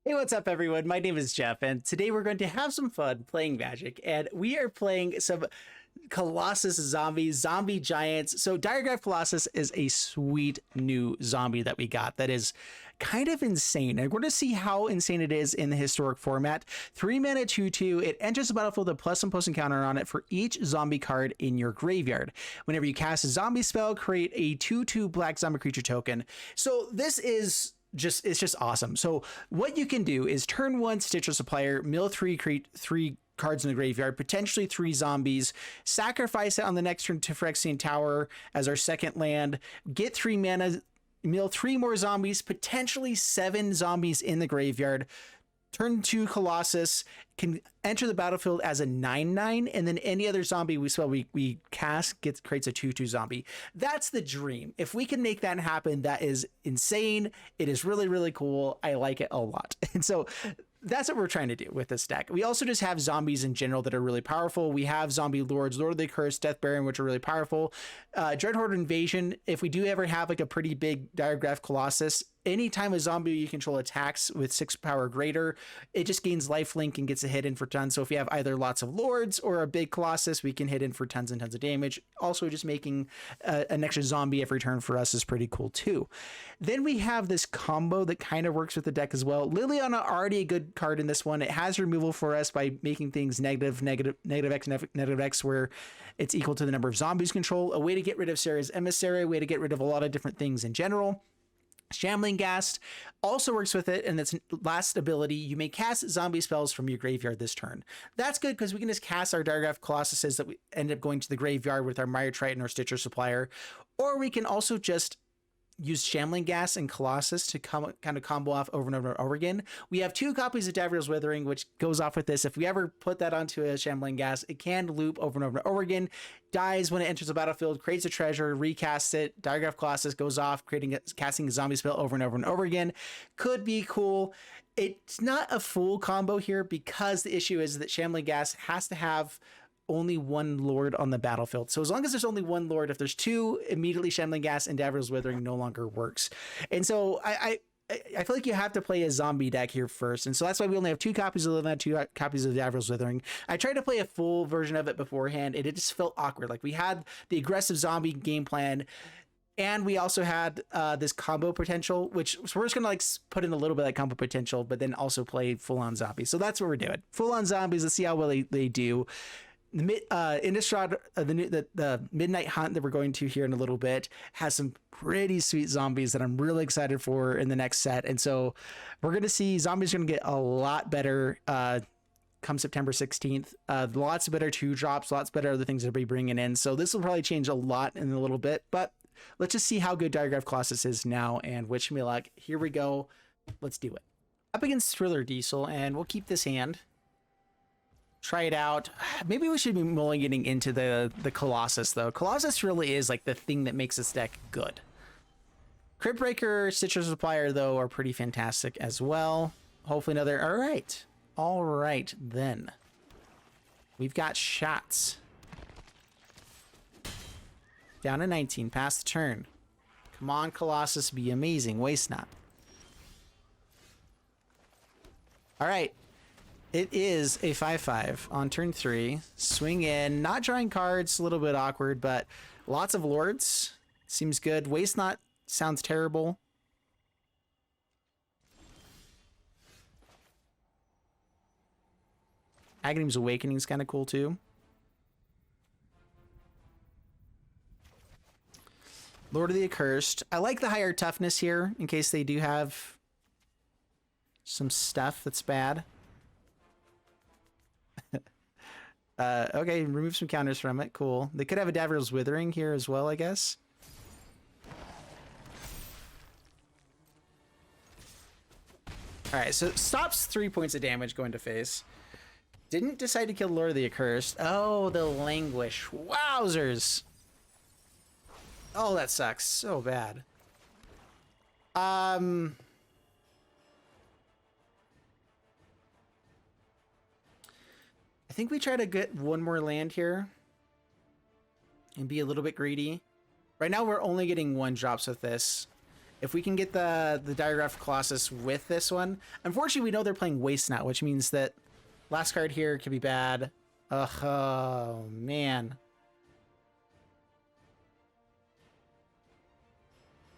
Hey, what's up, everyone? My name is Jeff, and today we're going to have some fun playing Magic, and we are playing some Colossus zombies, zombie giants. So Diregraf Colossus is a sweet new zombie that we got that is kind of insane, and we're going to see how insane it is in the historic format. 3 mana 2/2. It enters the battlefield with a +1/+1 counter on it for each zombie card in your graveyard. Whenever you cast a zombie spell, create a 2/2 black zombie creature token. So this is it's just awesome. So what you can do is turn one Stitcher Supplier, mill three cards in the graveyard, potentially 3 zombies, sacrifice it on the next turn to Phyrexian Tower as our second land, get 3 mana, mill 3 more zombies, potentially 7 zombies in the graveyard. Turn 2 Colossus can enter the battlefield as a 9/9, and then any other zombie we cast creates a 2/2 zombie. That's the dream. If we can make that happen, that is insane. It is really, really cool. I like it a lot. And so that's what we're trying to do with this deck. We also just have zombies in general that are really powerful. We have zombie lords, Lord of the Accursed, Death Baron, which are really powerful. Dreadhorde Invasion. If we do ever have like a pretty big Diregraf Colossus, anytime a zombie you control attacks with 6 power or greater, it just gains lifelink and gets a hit in for tons. So if you have either lots of lords or a big Colossus, we can hit in for tons and tons of damage. Also, just making an extra zombie every turn for us is pretty cool too. Then we have this combo that kind of works with the deck as well. Liliana, already a good card in this one. It has removal for us by making things negative X, where it's equal to the number of zombies control. A way to get rid of Sarah's Emissary, a way to get rid of a lot of different things in general. Shambling Ghast also works with it, and its last ability, you may cast zombie spells from your graveyard this turn. That's good because we can just cast our Diregraf Colossuses that we end up going to the graveyard with our Mire Triton or Stitcher Supplier, or we can also just use Shambling Ghast and Colossus to kind of combo off over and over and over again. We have 2 copies of Davriel's Withering, which goes off with this. If we ever put that onto a Shambling Ghast, it can loop over and over and over again, dies when it enters the battlefield, creates a treasure, recasts it, Diregraf Colossus goes off, casting a zombie spell over and over and over again. Could be cool. It's not a full combo here because the issue is that Shambling Ghast has to have only 1 lord on the battlefield. So as long as there's only 1 lord, if there's 2, immediately Shambling Ghast and Davriel's Withering no longer works. And so I feel like you have to play a zombie deck here first. And so that's why we only have 2 copies of Liliana, 2 copies of Davriel's Withering. I tried to play a full version of it beforehand, and it just felt awkward. Like we had the aggressive zombie game plan, and we also had this combo potential, so we're just gonna like put in a little bit of that combo potential, but then also play full-on zombies. So that's what we're doing. Full-on zombies. Let's see how well they do. The Midnight Hunt that we're going to here in a little bit has some pretty sweet zombies that I'm really excited for in the next set. And so we're going to see zombies are going to get a lot better come September 16th. Lots of better 2-drops, lots better other things to be bringing in. So this will probably change a lot in a little bit, but let's just see how good Diregraf Colossus is now, and wish me luck. Here we go. Let's do it. Up against Thriller Diesel, and we'll keep this hand. Try it out. Maybe we should be mulliganing into the Colossus, though. Colossus really is like the thing that makes this deck good. Cryptbreaker, Stitcher Supplier, though, are pretty fantastic as well. Hopefully another... All right, then. We've got shots. Down to 19, past the turn. Come on, Colossus, be amazing. Waste not. All right. It is a 5/5 on turn 3. Swing in, not drawing cards, a little bit awkward, but lots of lords. Seems good. Waste not sounds terrible. Agadeem's Awakening is kind of cool too. Lord of the Accursed. I like the higher toughness here in case they do have some stuff that's bad. Okay, remove some counters from it. Cool. They could have a Davriel's Withering here as well, I guess. Alright, so it stops 3 points of damage going to face. Didn't decide to kill Lord of the Accursed. Oh, the Languish. Wowzers! Oh, that sucks so bad. I think we try to get 1 more land here and be a little bit greedy. Right now we're only getting 1 drops with this, If we can get the Diregraf Colossus with this one. Unfortunately, we know they're playing Waste Not, which means that last card here could be bad. Ugh, oh, man.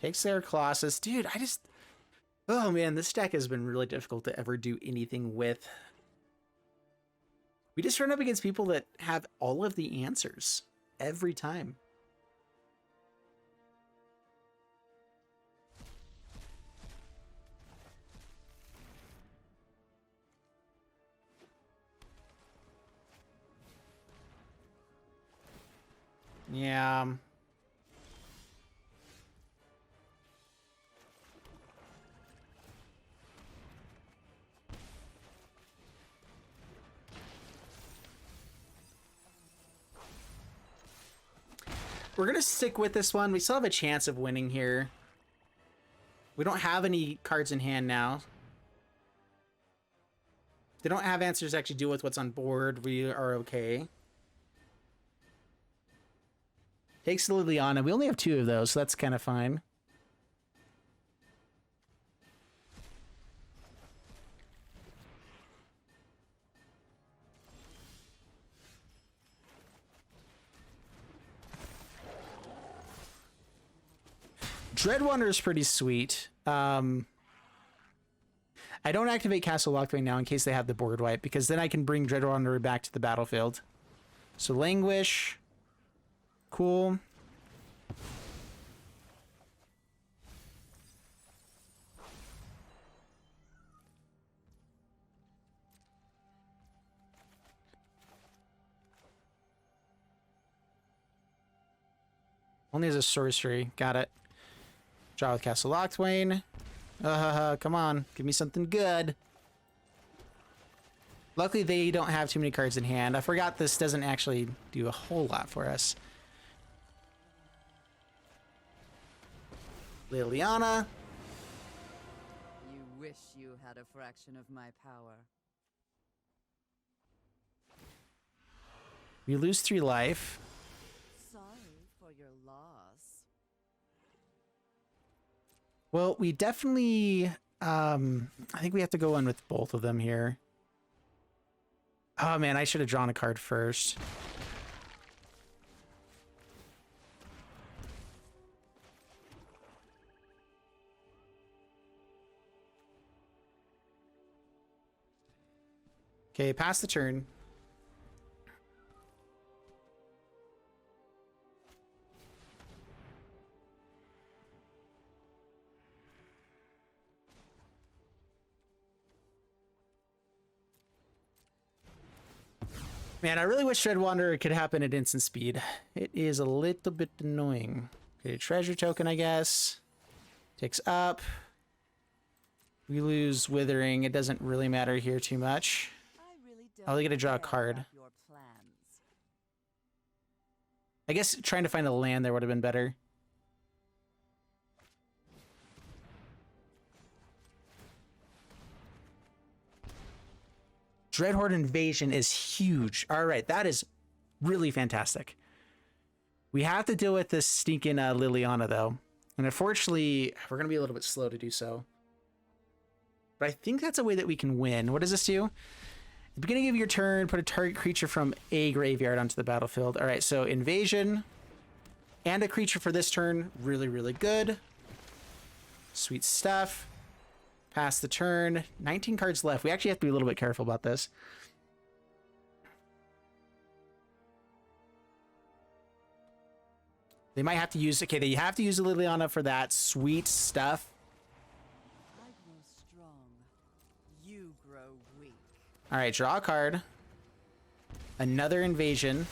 Takes their Colossus. Dude, I just... Oh, man, this deck has been really difficult to ever do anything with. We just run up against people that have all of the answers every time. Yeah. We're going to stick with this one. We still have a chance of winning here. We don't have any cards in hand now. They don't have answers to actually deal with what's on board. We are okay. Takes the Liliana. We only have 2 of those, so that's kind of fine. Dreadhorde is pretty sweet. I don't activate Castle Locthwain now in case they have the board wipe, because then I can bring Dreadhorde back to the battlefield. So Languish. Cool. Only as a sorcery. Got it. Draw with Castle Locthwain. Come on. Give me something good. Luckily, they don't have too many cards in hand. I forgot this doesn't actually do a whole lot for us. Liliana. You wish you had a fraction of my power. We lose 3 life. Sorry for your loss. Well, we definitely... I think we have to go in with both of them here. Oh, man, I should have drawn a card first. Okay, pass the turn. Man, I really wish Dreadhorde could happen at instant speed. It is a little bit annoying. Okay, treasure token, I guess. Takes up. We lose Withering. It doesn't really matter here too much. I only get to draw a card. I guess trying to find a land there would have been better. Dreadhorde Invasion is huge. All right, that is really fantastic. We have to deal with this stinking Liliana, though. And unfortunately, we're going to be a little bit slow to do so. But I think that's a way that we can win. What does this do? At the beginning of your turn, put a target creature from a graveyard onto the battlefield. All right, so Invasion and a creature for this turn. Really, really good. Sweet stuff. Pass the turn. 19 cards left. We actually have to be a little bit careful about this. They might have to use... Okay, they have to use a Liliana for that. Sweet stuff. I grow strong. You grow weak. All right, draw a card. Another Invasion.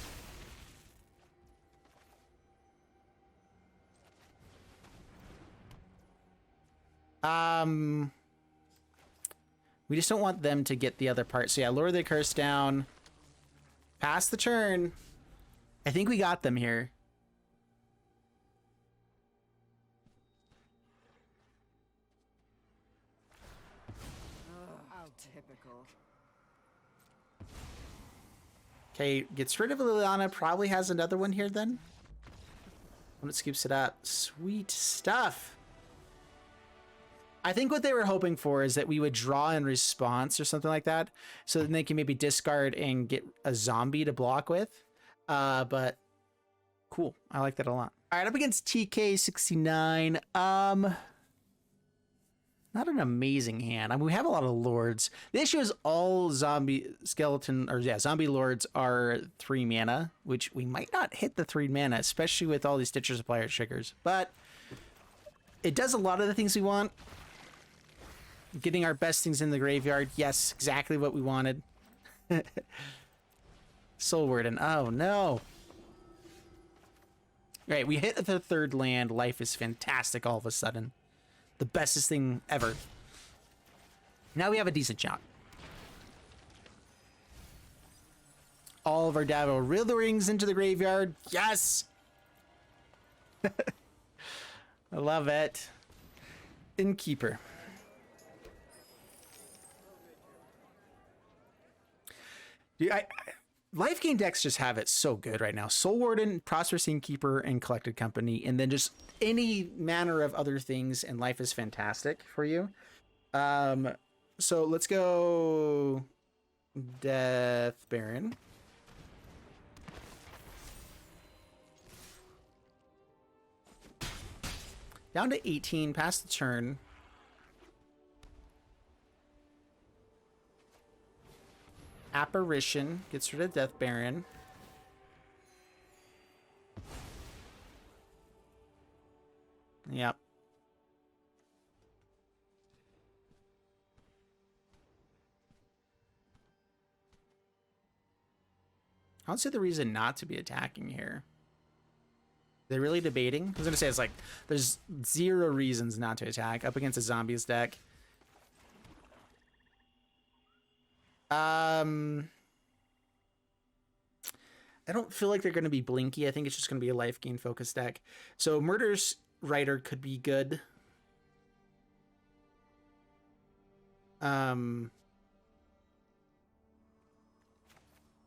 We just don't want them to get the other part. So yeah, lower the curse down. Pass the turn. I think we got them here. How typical. Okay, gets rid of Liliana. Probably has another one here then. When it scoops it up. Sweet stuff. I think what they were hoping for is that we would draw in response or something like that. So then they can maybe discard and get a zombie to block with. But cool. I like that a lot. All right, up against TK69. Not an amazing hand. I mean, we have a lot of lords. The issue is all zombie lords are 3 mana, which we might not hit the 3 mana, especially with all these Stitcher Supplier triggers. But it does a lot of the things we want. Getting our best things in the graveyard. Yes, exactly what we wanted. Soul Warden. Oh, no. Right, we hit the 3rd land. Life is fantastic all of a sudden. The bestest thing ever. Now we have a decent shot. All of our Davriel Witherings into the graveyard. Yes! I love it. Innkeeper. Dude, Life gain decks just have it so good right now. Soul Warden, Prosperous Innkeeper, and Collected Company, and then just any manner of other things, and life is fantastic for you. So let's go Death Baron. Down to 18, past the turn. Apparition gets rid of Death Baron. Yep. I don't see the reason not to be attacking here. They're really debating. I was gonna say, it's like there's 0 reasons not to attack up against a zombies deck. I don't feel like they're going to be blinky. I think it's just going to be a life gain focused deck. So Murder's Rider could be good. I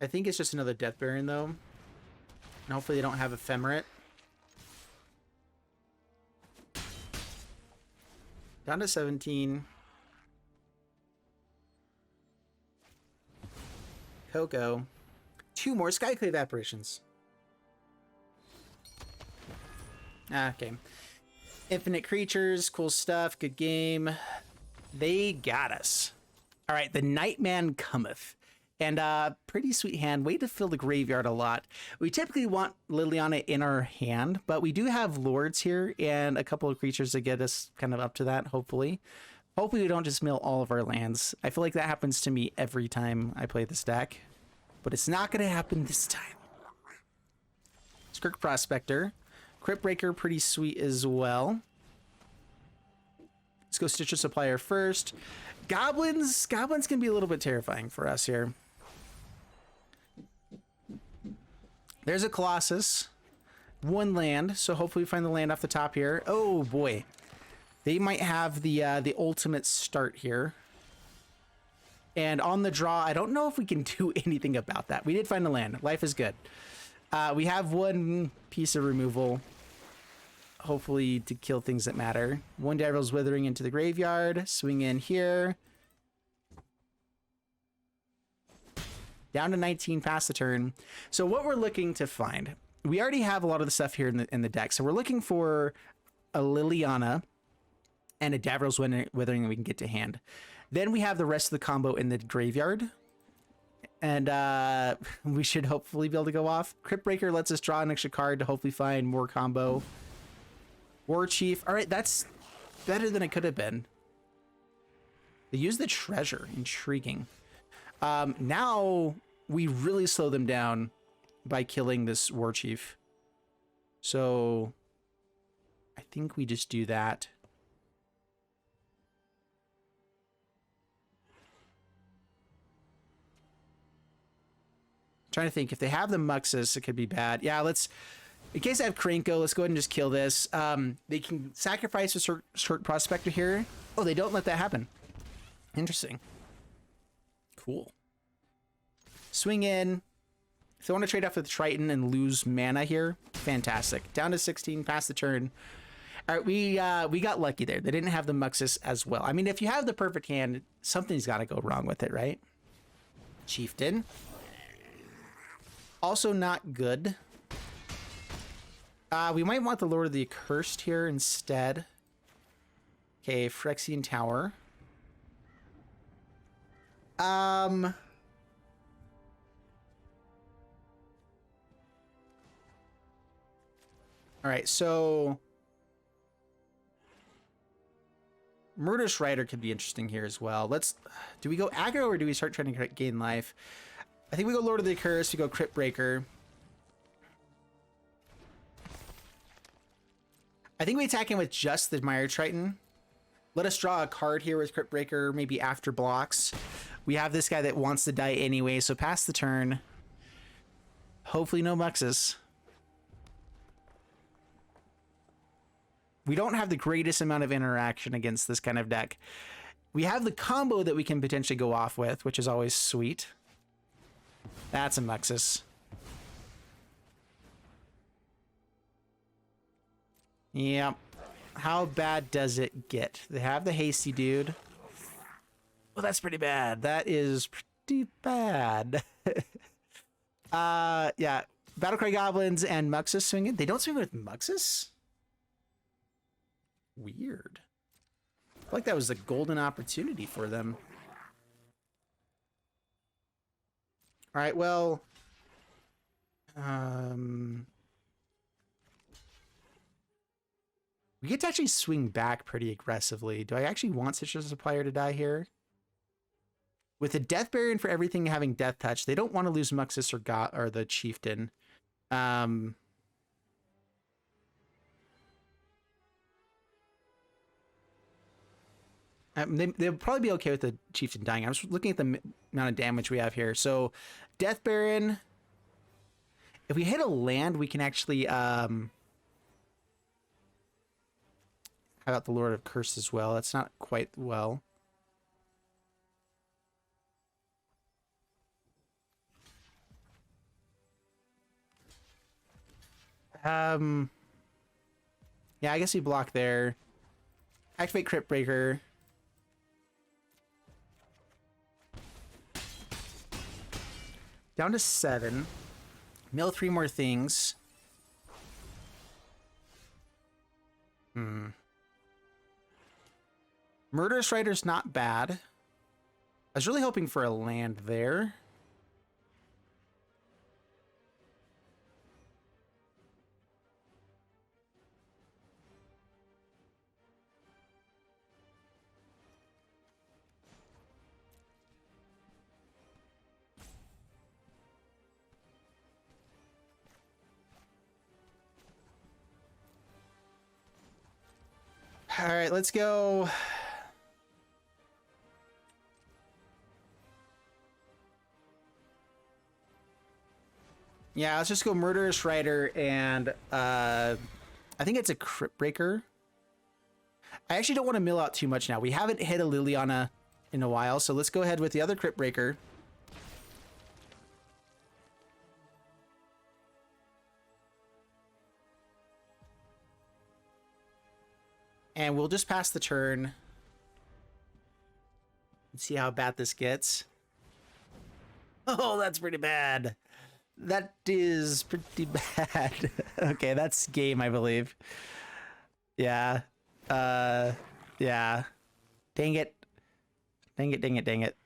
think it's just another Death Baron though. And hopefully they don't have Ephemerate. Down to 17. Coco. 2 more Skyclave Apparitions. Okay. Infinite creatures, cool stuff, good game. They got us. All right, the Nightman cometh. And pretty sweet hand. Way to fill the graveyard a lot. We typically want Liliana in our hand, but we do have lords here and a couple of creatures to get us kind of up to that, hopefully. Hopefully we don't just mill all of our lands. I feel like that happens to me every time I play this deck, but it's not going to happen this time. Skirk Prospector. Cryptbreaker, pretty sweet as well. Let's go Stitcher Supplier first. Goblins can be a little bit terrifying for us here. There's a Colossus. 1 land, so hopefully we find the land off the top here. Oh boy. They might have the ultimate start here. And on the draw, I don't know if we can do anything about that. We did find the land. Life is good. We have 1 piece of removal. Hopefully to kill things that matter. 1 Davriel's Withering into the graveyard. Swing in here. Down to 19 past the turn. So what we're looking to find, we already have a lot of the stuff here in the deck. So we're looking for a Liliana and a Davriel's Withering we can get to hand. Then we have the rest of the combo in the graveyard. And we should hopefully be able to go off. Cryptbreaker lets us draw an extra card to hopefully find more combo. War Chief. All right, that's better than it could have been. They use the treasure. Intriguing. Now we really slow them down by killing this War Chief. So I think we just do that. Trying to think if they have the Muxus, it could be bad. Yeah, let's, in case I have Krenko, let's go ahead and just kill this. They can sacrifice a short Prospector here. Oh, they don't let that happen. Interesting. Cool. Swing in. If they want to trade off with Triton and lose mana here, fantastic. Down to 16, past the turn. All right, we got lucky there. They didn't have the Muxus as well. I mean, if you have the perfect hand, something's got to go wrong with it, right? Chieftain. Also not good. We might want the Lord of the Accursed here instead. Okay, Phyrexian Tower. All right, so Murderous Rider could be interesting here as well. Do we go aggro or do we start trying to gain life? I think we go Lord of the Accursed, we go Cryptbreaker. I think we attack him with just the Mire Triton. Let us draw a card here with Cryptbreaker, maybe after blocks. We have this guy that wants to die anyway, so pass the turn. Hopefully no Muxus. We don't have the greatest amount of interaction against this kind of deck. We have the combo that we can potentially go off with, which is always sweet. That's a Muxus. Yep. How bad does it get? They have the hasty dude. Well, that's pretty bad. That is pretty bad. Yeah. Battlecry Goblins and Muxus swinging. They don't swing with Muxus? Weird. I feel like that was a golden opportunity for them. All right, well... we get to actually swing back pretty aggressively. Do I actually want Citrus Supplier to die here? With a Death Baron for everything having Death Touch, they don't want to lose Muxus or the Chieftain. They'll probably be okay with the Chieftain dying. I'm just looking at the amount of damage we have here. So, Death Baron. If we hit a land, we can actually... how about the Lord of Curse as well? That's not quite well. Yeah, I guess we block there. Activate Cryptbreaker. Down to 7. Mill 3 more things. Murderous Rider's not bad. I was really hoping for a land there. All right, let's go. Yeah, let's just go Murderous Rider and I think it's a Cryptbreaker. I actually don't want to mill out too much now. We haven't hit a Liliana in a while, so let's go ahead with the other Cryptbreaker. And we'll just pass the turn. Let's see how bad this gets. Oh, that's pretty bad. That is pretty bad. Okay, that's game, I believe. Yeah. Yeah. Dang it. Dang it, dang it, dang it.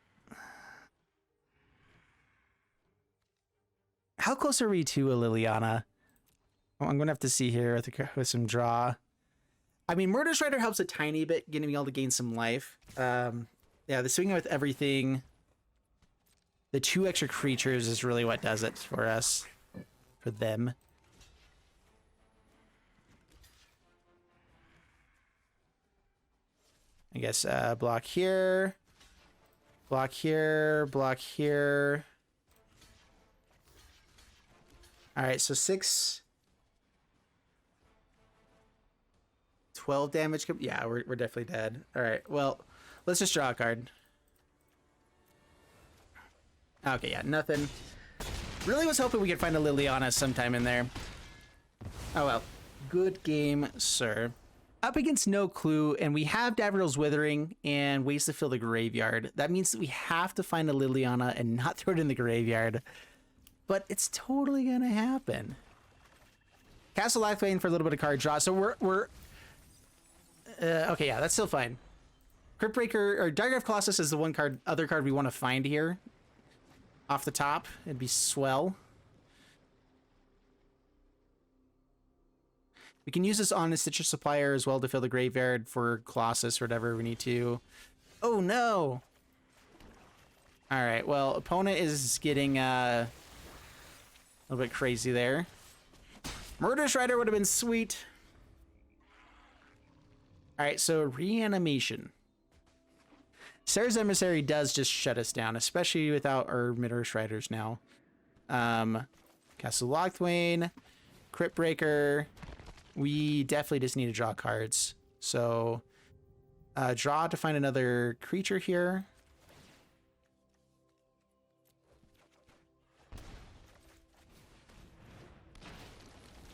How close are we to a Liliana? Oh, I'm going to have to see here with some draw. I mean, Murderous Rider helps a tiny bit, getting me able to gain some life. Yeah, the swinging with everything. The 2 extra creatures is really what does it for us. For them. I guess block here. Block here. Block here. Alright, so 6... 12 damage. Yeah, we're definitely dead. All right, well, let's just draw a card. Okay, yeah, nothing. Really was hoping we could find a Liliana sometime in there. Oh well. Good game, sir. up against no clue, and we have Davriel's Withering and ways to fill the graveyard. That means that we have to find a Liliana and not throw it in the graveyard. But it's totally gonna happen. Castle Locthwain for a little bit of card draw. So we're okay, yeah, that's still fine. Cryptbreaker or Diregraf Colossus is the other card we want to find here. Off the top, it'd be swell. We can use this on the Stitcher Supplier as well to fill the graveyard for Colossus or whatever we need to. Oh no! Alright, well, opponent is getting a little bit crazy there. Murderous Rider would have been sweet. Alright, so Reanimation. Sarah's Emissary does just shut us down, especially without our Murderous Riders now. Castle Locthwain, Cryptbreaker. We definitely just need to draw cards. So, draw to find another creature here.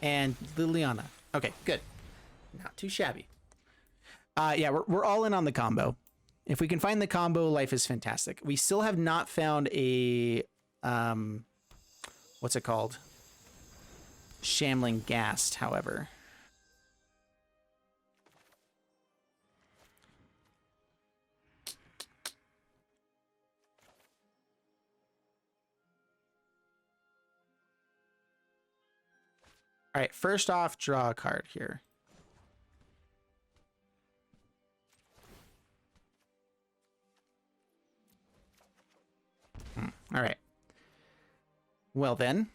And Liliana. Okay, good. Not too shabby. Yeah, we're all in on the combo. If we can find the combo, life is fantastic. We still have not found a what's it called? Shambling Ghast, however. All right, first off, draw a card here. All right. Well then.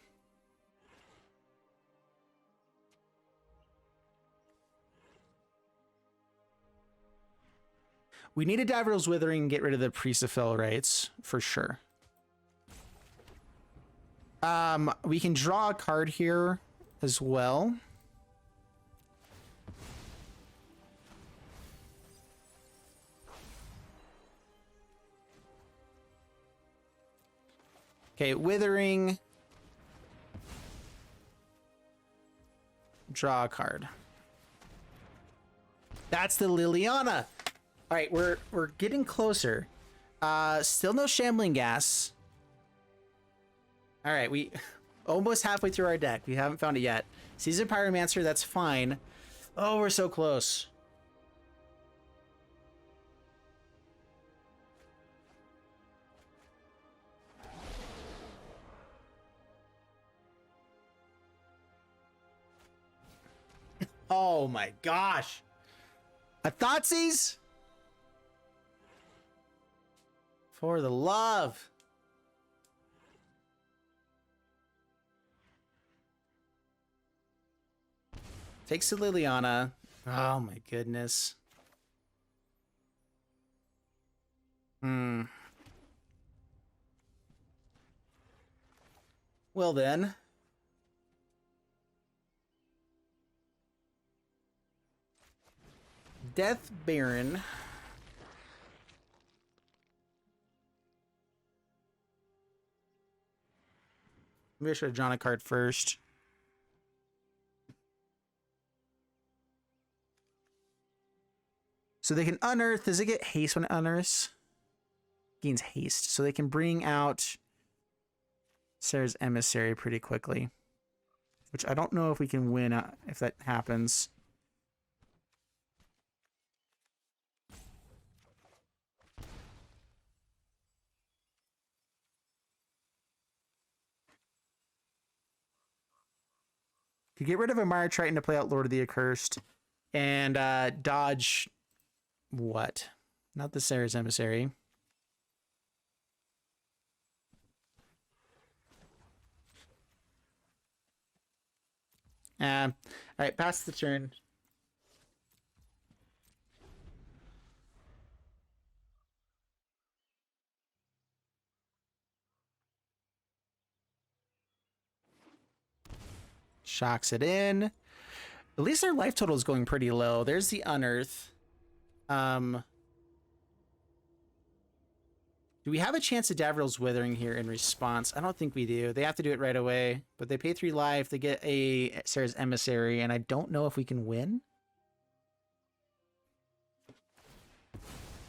We need a Davriel's Withering and get rid of the Priestafel rights for sure. We can draw a card here as well. Okay, Withering. Draw a card. That's the Liliana. All right, we're getting closer. Still no Shambling Ghast. All right, we almost halfway through our deck. We haven't found it yet. Seasoned Pyromancer, that's fine. Oh, we're so close. Oh my gosh. A Thoughtseize? For the love. Takes to Liliana. Oh my goodness. Well then. Death Baron. Maybe I should have drawn a card first. So they can unearth. Does it get haste when it unearths? Gains haste. So they can bring out Sarah's Emissary pretty quickly. Which I don't know if we can win if that happens. Could get rid of a Mire Triton to play out Lord of the Accursed. And dodge... What? Not the Sarah's Emissary. All right, pass the turn. Shocks it in. At least our life total is going pretty low. There's the unearth. Do we have a chance of Davriel's Withering here in response? I don't think we do. They have to do it right away. But they pay 3 life. They get a Sarah's Emissary. And I don't know if we can win.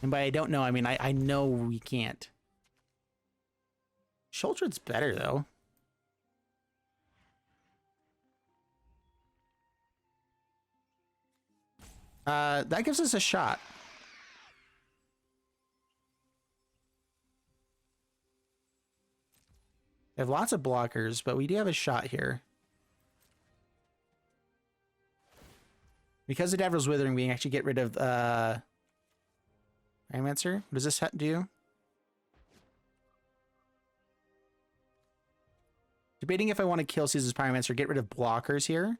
And by I don't know, I mean I know we can't. Shuldred's better though. That gives us a shot. We have lots of blockers, but we do have a shot here. Because of Davriel's Withering, we can actually get rid of Pyromancer. What does this do? Debating if I want to kill Caesar's Pyromancer, get rid of blockers here.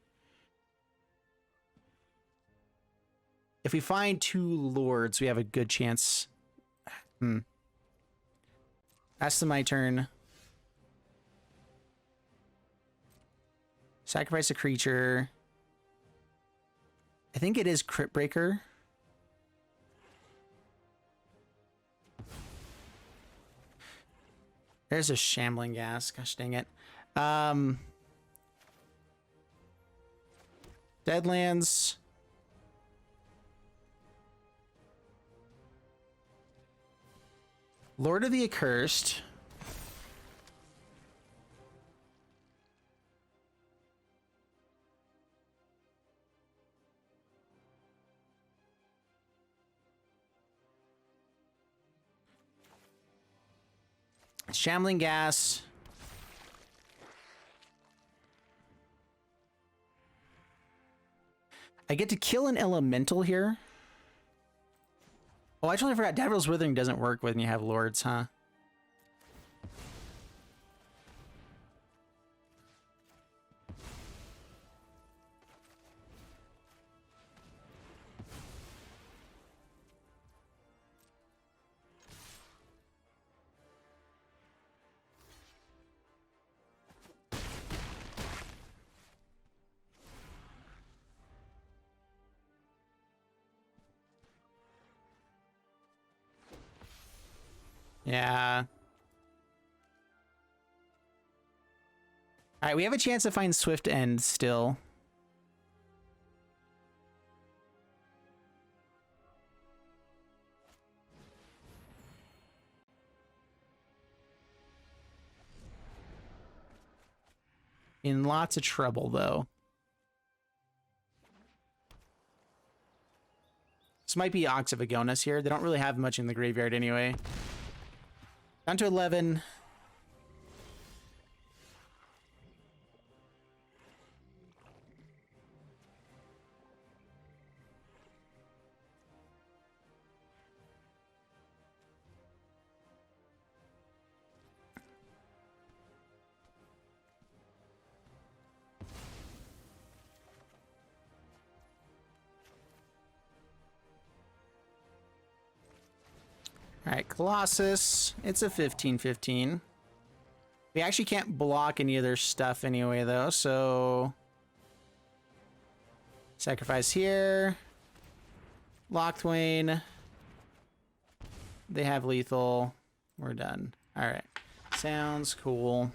If we find 2 lords, we have a good chance. That's my turn. Sacrifice a creature. I think it is Cryptbreaker. There's a Shambling Ghast. Gosh dang it. Deadlands. Lord of the Accursed. Shambling Ghast. I get to kill an elemental here. Oh, I totally forgot. Davriel's Withering doesn't work when you have lords, huh? Yeah. All right, we have a chance to find Swift End still. In lots of trouble, though. This might be Ox of Agonis here. They don't really have much in the graveyard anyway. Down to 11. All right, Colossus. It's a 15/15. We actually can't block any of their stuff anyway, though, so... Sacrifice here. Locthwain. They have lethal. We're done. All right. Sounds cool.